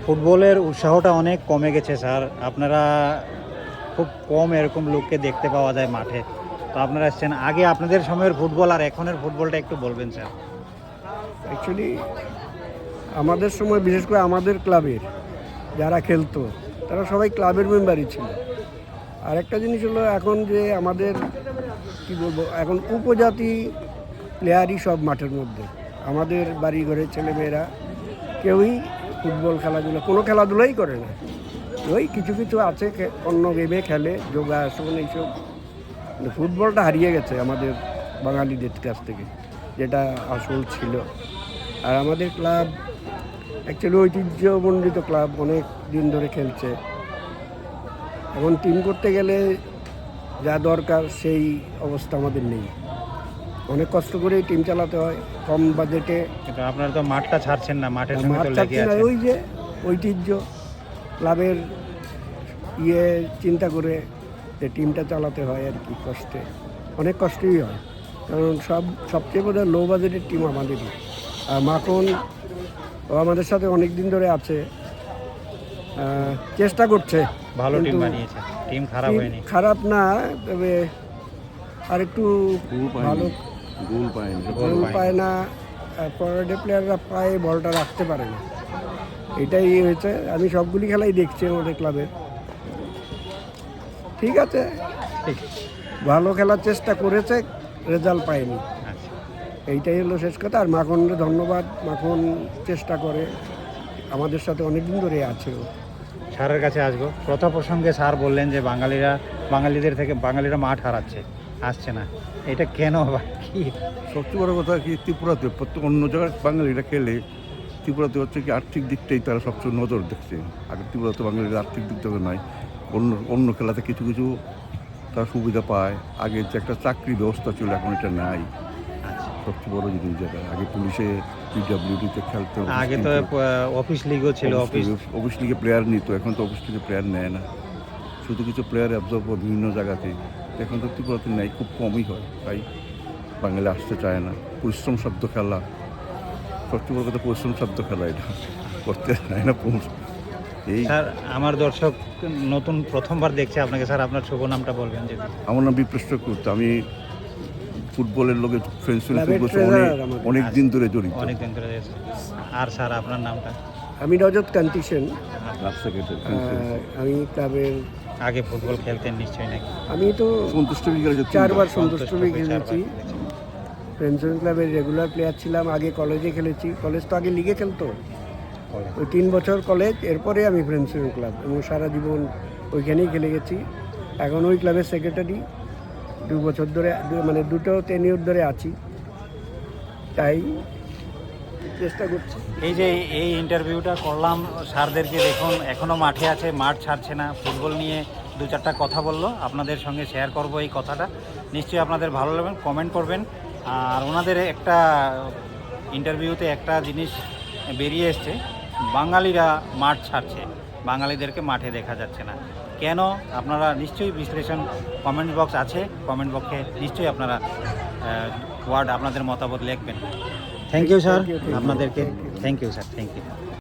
ফুটবলের উৎসাহটা অনেক কমে গেছে স্যার, আপনারা খুব কম এরকম লোককে দেখতে পাওয়া যায় মাঠে। তো আপনারা এসছেন, আগে আপনাদের সময়ের ফুটবল আর এখনের ফুটবলটা একটু বলবেন স্যার। অ্যাকচুয়ালি আমাদের সময় বিশেষ করে আমাদের ক্লাবের যারা খেলতো তারা সবাই ক্লাবের মেম্বারই ছিল। আর একটা জিনিস হলো এখন যে আমাদের কি বলবো, এখন উপজাতি প্লেয়ারই সব মাঠের মধ্যে। আমাদের বাড়ি ঘরের ছেলেমেয়েরা কেউই ফুটবল খেলাধুলা কোনো খেলাধুলাই করে না। ওই কিছু কিছু আছে অন্য গেমে খেলে, যোগাসন এইসব। কিন্তু ফুটবলটা হারিয়ে গেছে আমাদের বাঙালিদের কাছ থেকে, যেটা আসল ছিল। আর আমাদের ক্লাব অ্যাকচুয়ালি ঐতিহ্যমণ্ডিত ক্লাব, অনেক দিন ধরে খেলছে। এখন টিম করতে গেলে যা দরকার সেই অবস্থা আমাদের নেই। অনেক কষ্ট করেই টিম চালাতে হয়, কম বাজেটে। কিন্তু আপনারা তো মাঠটা ছাড়ছেন না, মাঠের সঙ্গে মাঠ তো লেগে চাচ্ছি না, আছেন। ওই যে ঐতিহ্য ক্লাবের চিন্তা করে যে টিমটা চালাতে হয় আর কি, কষ্টে, অনেক কষ্টই হয়। কারণ সবচেয়ে বোধহয় লো বাজেটের টিম আমাদেরই। আর মাখন ও আমাদের সাথে অনেক দিন ধরে আছে, চেষ্টা করছে। ভালো টিম কিন্তু বানিয়েছে, টিম খারাপ টিম হয়নি। খারাপ না, তবে আর একটু ভালো গোল গোল পায়নি। পায় না, ফরওয়ার্ডে প্লেয়াররা পায়ে বলটা রাখতে পারে না, এটাই হয়েছে। আমি সবগুলি খেলাই দেখছি আমাদের ক্লাবে। ঠিক আছে, ঠিক। ভালো খেলার চেষ্টা করেছে, রেজাল্ট পায়নি, আচ্ছা, এইটাই হলো শেষ কথা। আর মাখনকে ধন্যবাদ, মাখন চেষ্টা করে, আমাদের সাথে অনেক দিন ধরে আছে ও। স্যারের কাছে আসবো। কথা প্রসঙ্গে স্যার বললেন যে বাঙালিদের থেকে বাঙালিরা মাঠ হারাচ্ছে, আসছে না, এটা কেন বা কি? সবচেয়ে বড় কথা কি, ত্রিপুরাতে প্রত্যেক অন্য জায়গায় বাঙালিরা খেলে, ত্রিপুরাতে হচ্ছে কি আর্থিক দিকটাই তারা সবচেয়ে নজর দেখছে। আগে ত্রিপুরাতে বাঙালিরা আর্থিক দিকটা নয়, অন্য অন্য খেলাতে কিছু কিছু তারা সুবিধা পায়। আগে যে একটা চাকরি ব্যবস্থা ছিল, এখন এটা নাই। সবচেয়ে বড় জিনিস যেটা, আগে পুলিশে পিডব্লিউডিতে খেলতে, আগে তো অফিস লিগও ছিল, অফিস লিগে প্লেয়ার নিত, এখন তো অফিস লিগে প্লেয়ার নেয় না, শুধু কিছু প্লেয়ার অ্যাবজর্ব হয় বিভিন্ন জায়গাতে। এখন তো ত্রিপুরাতে নেই, খুব কমই হয়, তাই বাঙালি আসতে চায় না। পরিশ্রম সাধ্য খেলা, সবচেয়ে বড় কথা পরিশ্রম সাধ্য খেলা, এটা করতে চায় না। এই স্যার, আমার দর্শক নতুন প্রথমবার দেখছে আপনাকে, স্যার আপনার শুভ নামটা বলবেন যদি। আমার নাম বিপ্রেশ করতে, আমি ফুটবলের লোকে ক্লাবের ট্রেজারার আমাদের। অনেক দিন ধরে জড়িত। অনেকদিন ধরে দেখছি। আর স্যার আপনার নামটা? আমি রজত কান্তি সেন, ক্লাব সেক্রেটারি। আমি ক্লাবের, আগে ফুটবল খেলতেন নিশ্চয়ই নাকি? আমি তো সন্তুষ্ট 4বার সন্তুষ্ট ট্রফি খেলেছি। চারবার। ফ্রেন্ডস ক্লাবের রেগুলার প্লেয়ার ছিলাম। আগে কলেজে খেলেছি, কলেজ তো আগে লিগে খেলতো, ওই 3 বছর কলেজ, এরপরে আমি ফ্রেন্ডস ক্লাব, আমি সারা জীবন ওইখানেই খেলে গেছি। এখন ওই ক্লাবের সেক্রেটারি, 2 বছর ধরে, মানে 2টো টেনিউর ধরে আছি, তাই চেষ্টা করছি। এই যে এই ইন্টারভিউটা করলাম স্যারদেরকে, দেখুন এখনও মাঠে আছে, মাঠ ছাড়ছে না, ফুটবল নিয়ে 2-4টা কথা বললো, আপনাদের সঙ্গে শেয়ার করব এই কথাটা। নিশ্চয়ই আপনাদের ভালো লাগবে, কমেন্ট করবেন। আর ওনাদের একটা ইন্টারভিউতে একটা জিনিস বেরিয়ে এসছে, বাঙালিরা মাঠ ছাড়ছে, বাঙালিদেরকে মাঠে দেখা যাচ্ছে না কেন? আপনারা নিশ্চয়ই বিশ্লেষণ, কমেন্ট বক্স আছে, কমেন্ট বক্সে নিশ্চয়ই আপনারা ওয়ার্ড আপনাদের মতামত লিখবেন। থ্যাংক ইউ স্যার, আপনাদেরকে thank you sir, thank you.